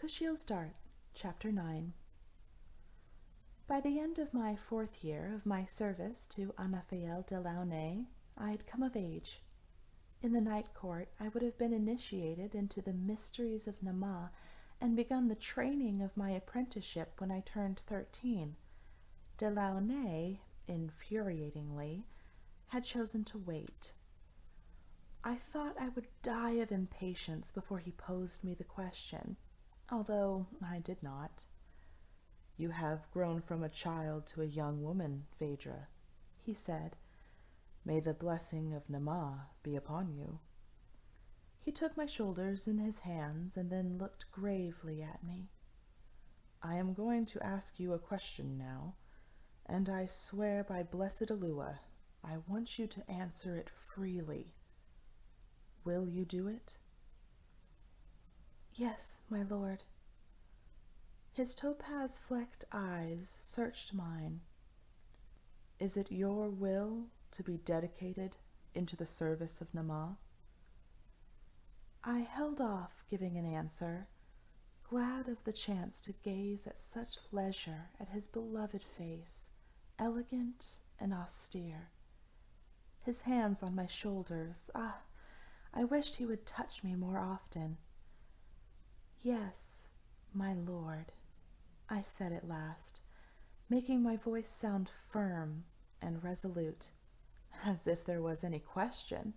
Kushiel'sDart, Chapter 9. By the end of my 4th year of my service to Anafiel Delaunay, I had come of age. In the night court, I would have been initiated into the mysteries of Nama and begun the training of my apprenticeship when I turned 13. Delaunay, infuriatingly, had chosen to wait. I thought I would die of impatience before he posed me the question, although I did not. "You have grown from a child to a young woman, Phèdre," he said. "May the blessing of Nama be upon you." He took my shoulders in his hands and then looked gravely at me. "I am going to ask you a question now, and I swear by blessed Alua, I want you to answer it freely. Will you do it?" "Yes, my lord." His topaz-flecked eyes searched mine. "Is it your will to be dedicated into the service of Nama?" I held off giving an answer, glad of the chance to gaze at such leisure at his beloved face, elegant and austere. His hands on my shoulders, I wished he would touch me more often. "Yes, my lord," I said at last, making my voice sound firm and resolute, as if there was any question.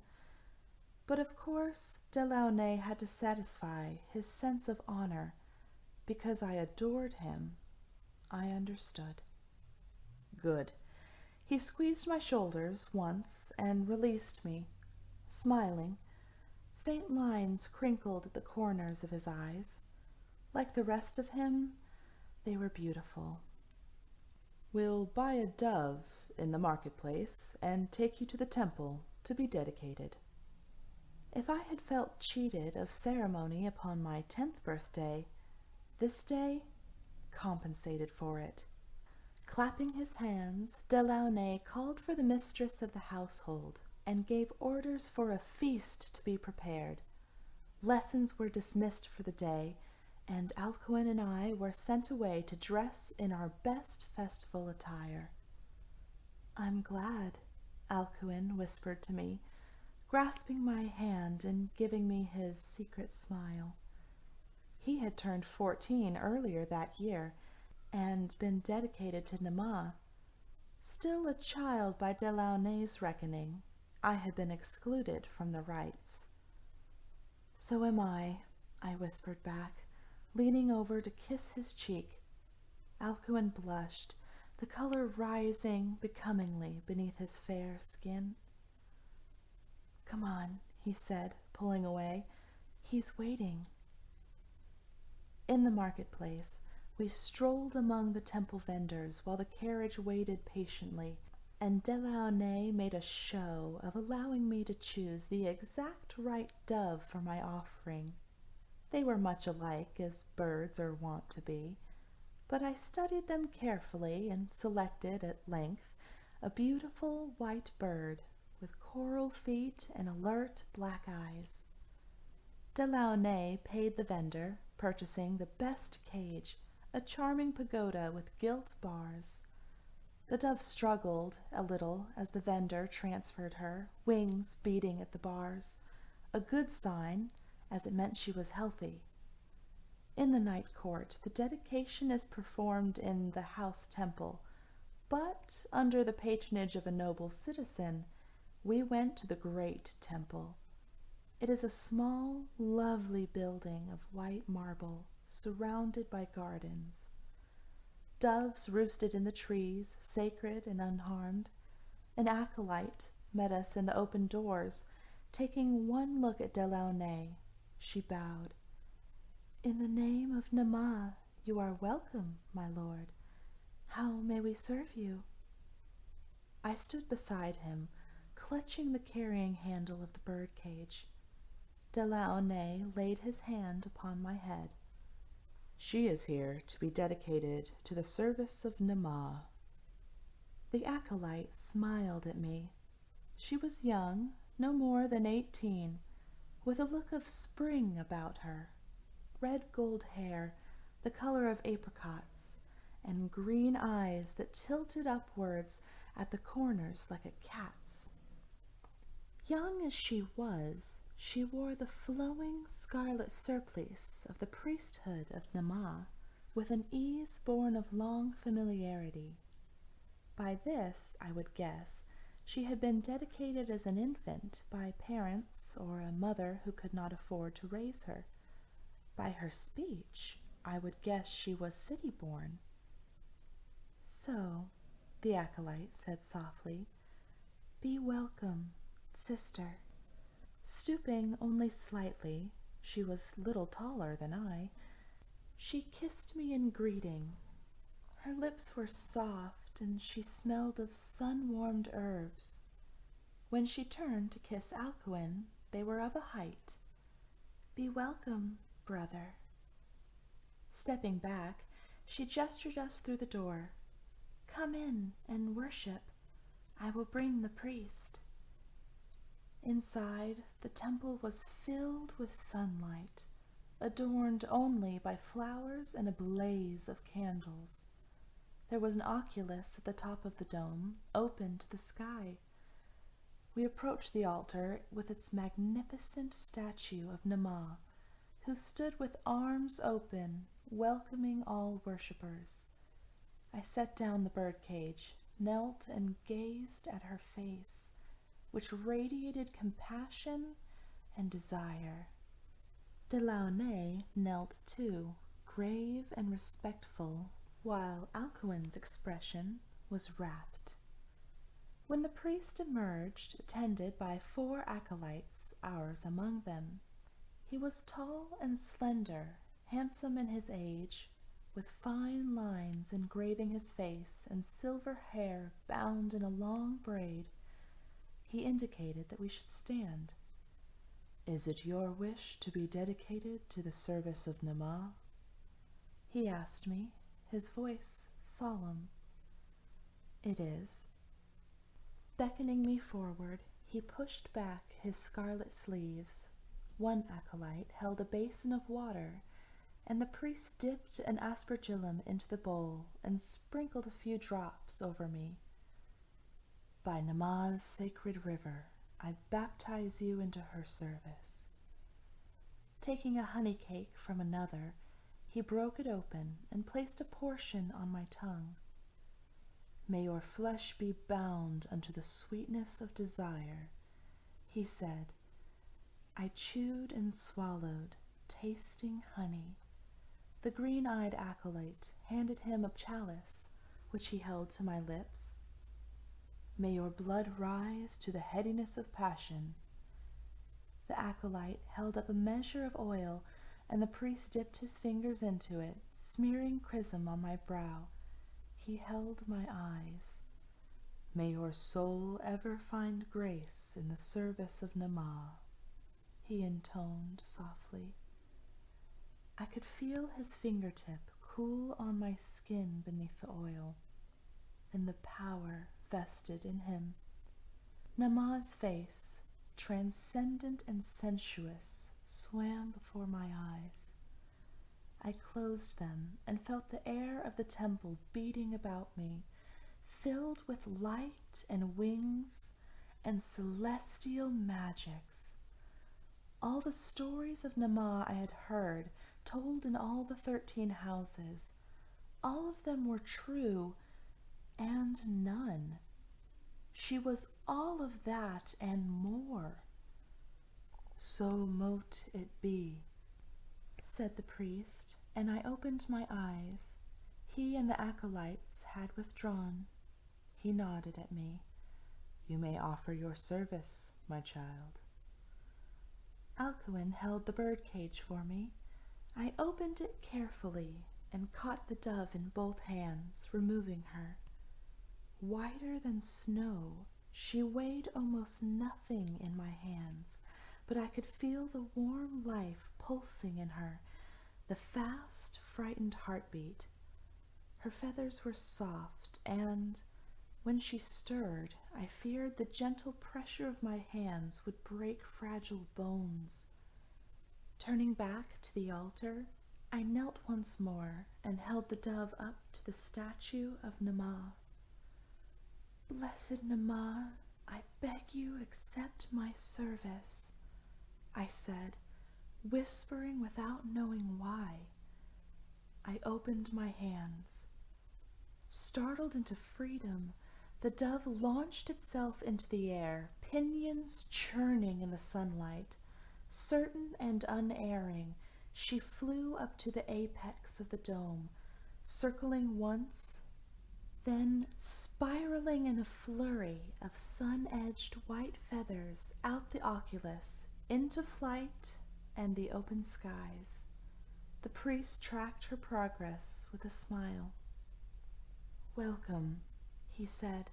But of course Delaunay had to satisfy his sense of honor. Because I adored him, I understood. Good. He squeezed my shoulders once and released me, smiling. Faint lines crinkled at the corners of his eyes. Like the rest of him, they were beautiful. "We'll buy a dove in the marketplace and take you to the temple to be dedicated." If I had felt cheated of ceremony upon my 10th birthday, this day compensated for it. Clapping his hands, Delaunay called for the mistress of the household and gave orders for a feast to be prepared. Lessons were dismissed for the day, and Alcuin and I were sent away to dress in our best festival attire. "I'm glad," Alcuin whispered to me, grasping my hand and giving me his secret smile. He had turned 14 earlier that year and been dedicated to Nama. Still a child by Delaunay's reckoning, I had been excluded from the rites. "So am I," whispered back, leaning over to kiss his cheek. Alcuin blushed, the color rising becomingly beneath his fair skin. "Come on," he said, pulling away. "He's waiting." In the marketplace, we strolled among the temple vendors while the carriage waited patiently, and Delaunay made a show of allowing me to choose the exact right dove for my offering. They were much alike, as birds are wont to be, but I studied them carefully and selected at length a beautiful white bird with coral feet and alert black eyes. Delaunay paid the vendor, purchasing the best cage, a charming pagoda with gilt bars. The dove struggled a little as the vendor transferred her, wings beating at the bars, a good sign, as it meant she was healthy. In the night court, the dedication is performed in the house temple, but under the patronage of a noble citizen, we went to the great temple. It is a small, lovely building of white marble, surrounded by gardens. Doves roosted in the trees, sacred and unharmed. An acolyte met us in the open doors. Taking one look at Delaunay, she bowed. "In the name of Nama, you are welcome, my lord. How may we serve you?" I stood beside him, clutching the carrying handle of the birdcage. Delaunay laid his hand upon my head. "She is here to be dedicated to the service of Nama." The acolyte smiled at me. She was young, no more than 18, with a look of spring about her. red gold hair the color of apricots, and green eyes that tilted upwards at the corners like a cat's. Young as she was, she wore the flowing scarlet surplice of the priesthood of Nama with an ease born of long familiarity. By this, I would guess, she had been dedicated as an infant by parents or a mother who could not afford to raise her. By her speech, I would guess she was city-born. "So," the acolyte said softly, "be welcome, sister." Stooping only slightly, she was little taller than I, she kissed me in greeting. Her lips were soft, and she smelled of sun-warmed herbs. When she turned to kiss Alcuin, they were of a height. "Be welcome, brother." Stepping back, she gestured us through the door. "Come in and worship. I will bring the priest." Inside, the temple was filled with sunlight, adorned only by flowers and a blaze of candles. There was an oculus at the top of the dome, open to the sky. We approached the altar with its magnificent statue of Nama, who stood with arms open, welcoming all worshippers. I set down the birdcage, knelt and gazed at her face, which radiated compassion and desire. Delaunay knelt too, grave and respectful, while Alcuin's expression was rapt. When the priest emerged, attended by 4 acolytes, ours among them, he was tall and slender, handsome in his age, with fine lines engraving his face and silver hair bound in a long braid. He indicated that we should stand. "Is it your wish to be dedicated to the service of Nama?" he asked me, his voice solemn. "It is." Beckoning me forward, he pushed back his scarlet sleeves. One acolyte held a basin of water, and the priest dipped an aspergillum into the bowl and sprinkled a few drops over me. "By Nama's sacred river, I baptize you into her service." Taking a honey cake from another, he broke it open and placed a portion on my tongue. "May your flesh be bound unto the sweetness of desire," he said. I chewed and swallowed, tasting honey. The green-eyed acolyte handed him a chalice, which he held to my lips. "May your blood rise to the headiness of passion." The acolyte held up a measure of oil, and the priest dipped his fingers into it, smearing chrism on my brow. He held my eyes. "May your soul ever find grace in the service of Nama," he intoned softly. I could feel his fingertip cool on my skin beneath the oil, and the power vested in him. Nama's face, transcendent and sensuous, swam before my eyes. I closed them and felt the air of the temple beating about me, filled with light and wings and celestial magics. All the stories of Nama I had heard, told in all the 13 houses, all of them were true, and none. She was all of that and more. "So mote it be," said the priest, and I opened my eyes. He and the acolytes had withdrawn. He nodded at me. "You may offer your service, my child." Alcuin held the birdcage for me. I opened it carefully and caught the dove in both hands, removing her. Whiter than snow, she weighed almost nothing in my hands, but I could feel the warm life pulsing in her, the fast, frightened heartbeat. Her feathers were soft, and when she stirred, I feared the gentle pressure of my hands would break fragile bones. Turning back to the altar, I knelt once more and held the dove up to the statue of Nama. "Blessed Nama, I beg you accept my service," I said, whispering without knowing why. I opened my hands. Startled into freedom, the dove launched itself into the air, pinions churning in the sunlight. Certain and unerring, she flew up to the apex of the dome, circling once, then spiraling in a flurry of sun-edged white feathers out the oculus, into flight and the open skies. The priest tracked her progress with a smile. "Welcome," he said,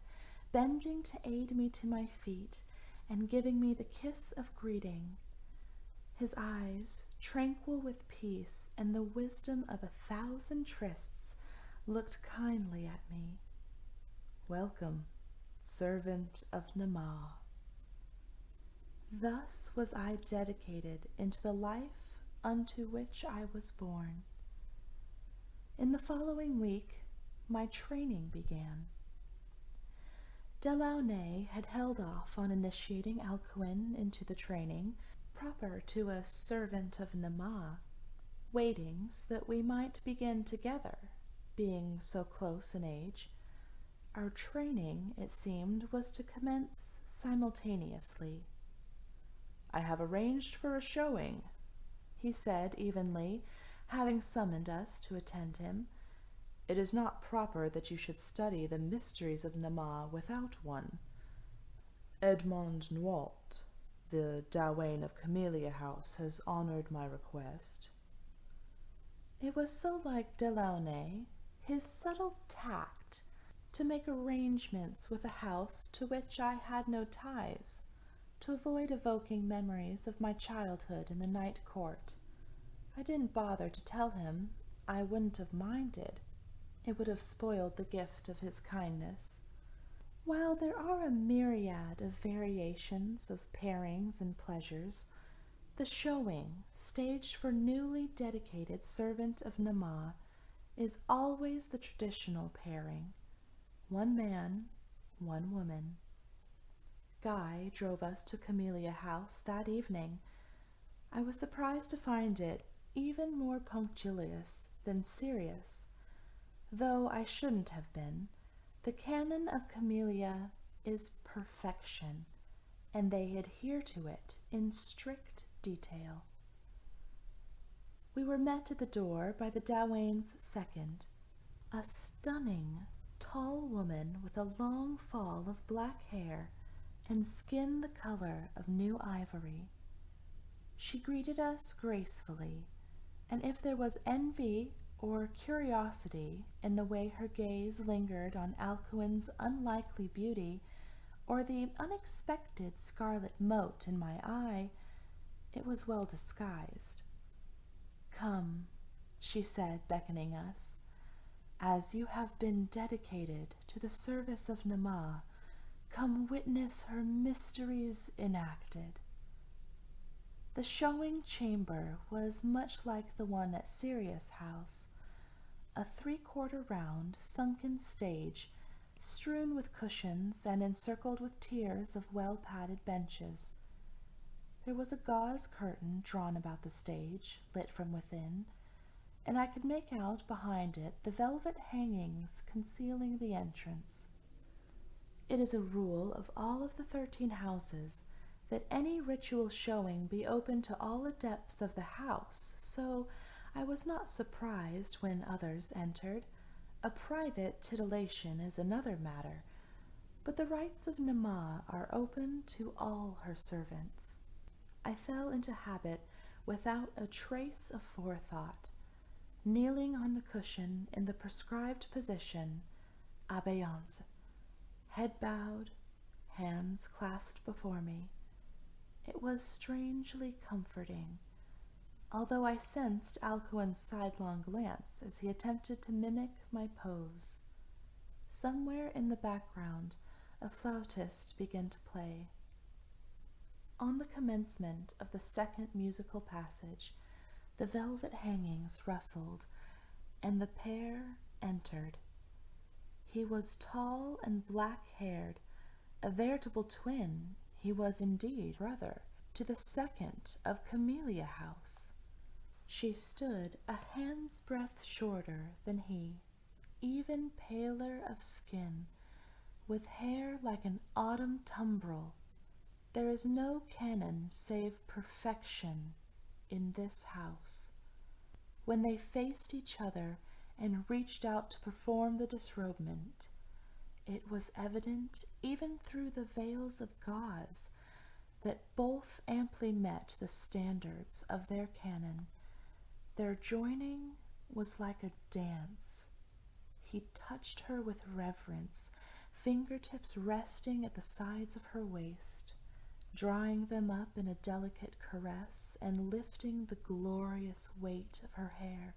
bending to aid me to my feet and giving me the kiss of greeting. His eyes, tranquil with peace and the wisdom of 1,000 trysts, looked kindly at me. "Welcome, servant of Nama." Thus was I dedicated into the life unto which I was born. In the following week, my training began. Delaunay had held off on initiating Alcuin into the training proper to a servant of Nama, waiting so that we might begin together, being so close in age. Our training, it seemed, was to commence simultaneously. "I have arranged for a showing," he said evenly, having summoned us to attend him. "It is not proper that you should study the mysteries of Nama without one. Edmond Nualt, the Dawain of Camellia House, has honored my request." It was so like Delaunay, his subtle tact, to make arrangements with a house to which I had no ties, to avoid evoking memories of my childhood in the night court. I didn't bother to tell him. I wouldn't have minded. It would have spoiled the gift of his kindness. While there are a myriad of variations of pairings and pleasures, the showing, staged for newly dedicated servant of Nama, is always the traditional pairing. One man, one woman. Guy drove us to Camellia House that evening. I was surprised to find it even more punctilious than serious, though I shouldn't have been. The canon of Camellia is perfection, and they adhere to it in strict detail. We were met at the door by the Dawain's second, a stunning, tall woman with a long fall of black hair and skin the color of new ivory. She greeted us gracefully, and if there was envy or curiosity in the way her gaze lingered on Alcuin's unlikely beauty, or the unexpected scarlet mote in my eye, it was well disguised. "Come," she said, beckoning us, "as you have been dedicated to the service of Nama, come witness her mysteries enacted." The showing chamber was much like the one at Sirius House, a 3/4 round sunken stage strewn with cushions and encircled with tiers of well-padded benches. There was a gauze curtain drawn about the stage, lit from within, and I could make out behind it the velvet hangings concealing the entrance. It is a rule of all of the 13 houses that any ritual showing be open to all adepts of the house, so I was not surprised when others entered. A private titillation is another matter, but the rites of Nama are open to all her servants. I fell into habit without a trace of forethought, kneeling on the cushion in the prescribed position, abeyance, head bowed, hands clasped before me. It was strangely comforting, although I sensed Alcuin's sidelong glance as he attempted to mimic my pose. Somewhere in the background, a flautist began to play. On the commencement of the second musical passage, the velvet hangings rustled, and the pair entered. He was tall and black-haired, a veritable twin. He was indeed brother to the second of Camellia House. She stood a hand's breadth shorter than he, even paler of skin, with hair like an autumn tumbrel. There is no canon save perfection in this house. When they faced each other and reached out to perform the disrobement, it was evident, even through the veils of gauze, that both amply met the standards of their canon. Their joining was like a dance. He touched her with reverence, fingertips resting at the sides of her waist, drawing them up in a delicate caress and lifting the glorious weight of her hair,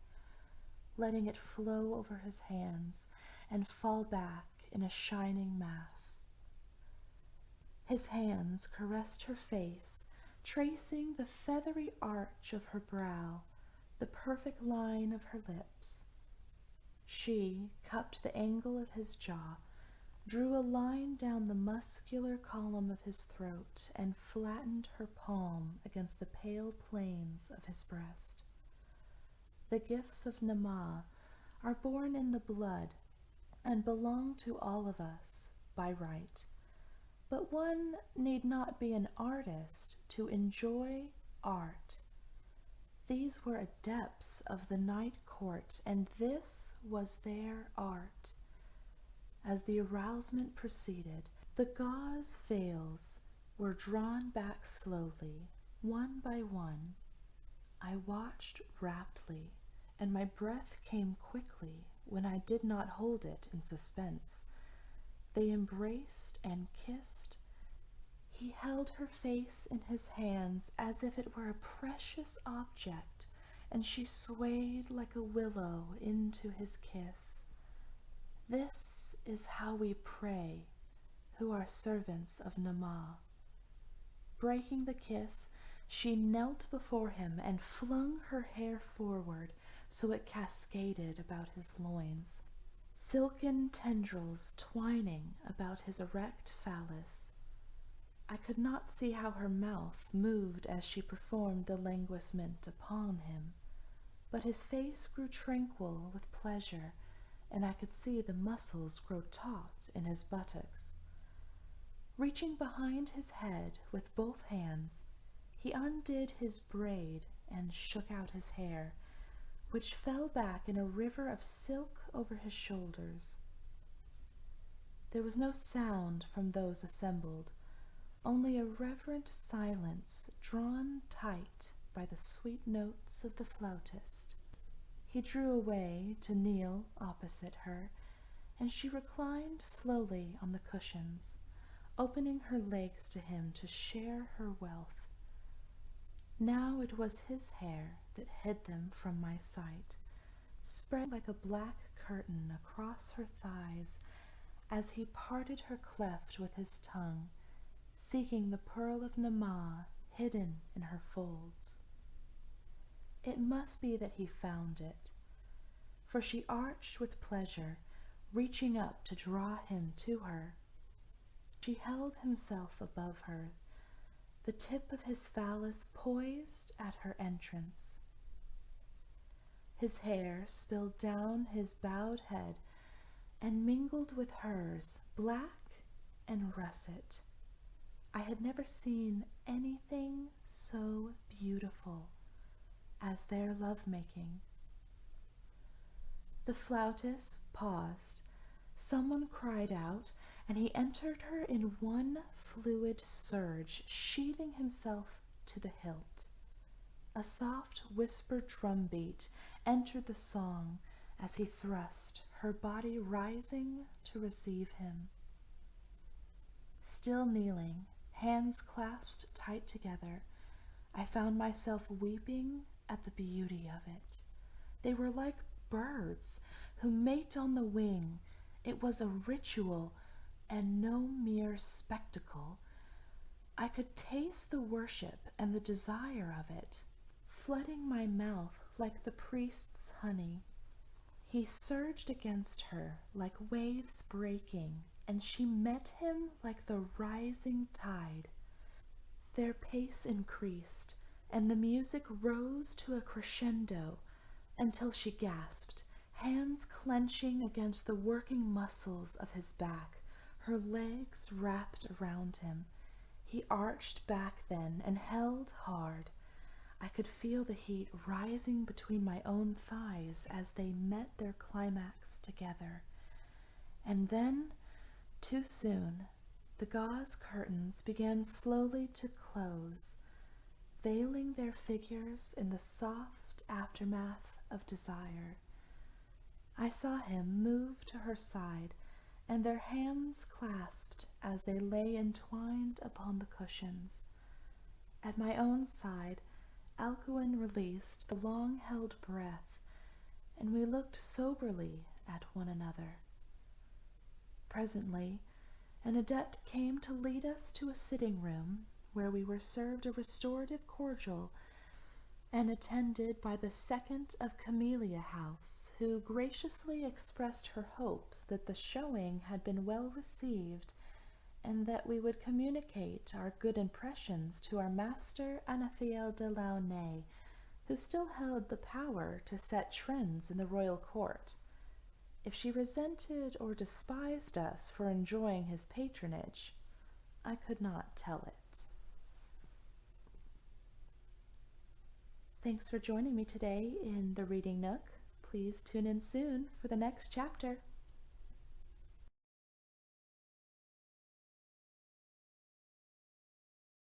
letting it flow over his hands and fall back in a shining mass. His hands caressed her face, tracing the feathery arch of her brow, the perfect line of her lips. She cupped the angle of his jaw, drew a line down the muscular column of his throat, and flattened her palm against the pale plains of his breast. The gifts of Nama are born in the blood and belong to all of us by right. But one need not be an artist to enjoy art. These were adepts of the night court, and this was their art. As the arousement proceeded, the gauze veils were drawn back slowly, one by one. I watched raptly, and my breath came quickly when I did not hold it in suspense. They embraced and kissed. He held her face in his hands as if it were a precious object, and she swayed like a willow into his kiss. This is how we pray, who are servants of Nama. Breaking the kiss, she knelt before him and flung her hair forward so it cascaded about his loins, silken tendrils twining about his erect phallus. I could not see how her mouth moved as she performed the languissement upon him, but his face grew tranquil with pleasure, and I could see the muscles grow taut in his buttocks. Reaching behind his head with both hands, he undid his braid and shook out his hair, which fell back in a river of silk over his shoulders. There was no sound from those assembled, only a reverent silence drawn tight by the sweet notes of the flautist. He drew away to kneel opposite her, and she reclined slowly on the cushions, opening her legs to him to share her wealth. Now it was his hair that hid them from my sight, spread like a black curtain across her thighs as he parted her cleft with his tongue, seeking the pearl of Nama hidden in her folds. It must be that he found it, for she arched with pleasure, reaching up to draw him to her. She held himself above her, the tip of his phallus poised at her entrance. His hair spilled down his bowed head and mingled with hers, black and russet. I had never seen anything so beautiful as their lovemaking. The flautist paused. Someone cried out, and he entered her in one fluid surge, sheathing himself to the hilt. A soft whispered drumbeat entered the song as he thrust, her body rising to receive him. Still kneeling, hands clasped tight together, I found myself weeping at the beauty of it. They were like birds who mate on the wing. It was a ritual and no mere spectacle. I could taste the worship and the desire of it, flooding my mouth like the priest's honey. He surged against her like waves breaking, and she met him like the rising tide. Their pace increased, and the music rose to a crescendo until she gasped, hands clenching against the working muscles of his back, her legs wrapped around him. He arched back then and held hard. I could feel the heat rising between my own thighs as they met their climax together. And then, too soon, the gauze curtains began slowly to close, veiling their figures in the soft aftermath of desire. I saw him move to her side, and their hands clasped as they lay entwined upon the cushions. At my own side, Alcuin released the long-held breath, and we looked soberly at one another. Presently, an adept came to lead us to a sitting room where we were served a restorative cordial and attended by the second of Camellia House, who graciously expressed her hopes that the showing had been well received and that we would communicate our good impressions to our master Anafiel Delaunay, who still held the power to set trends in the royal court. If she resented or despised us for enjoying his patronage, I could not tell it. Thanks for joining me today in The Reading Nook. Please tune in soon for the next chapter.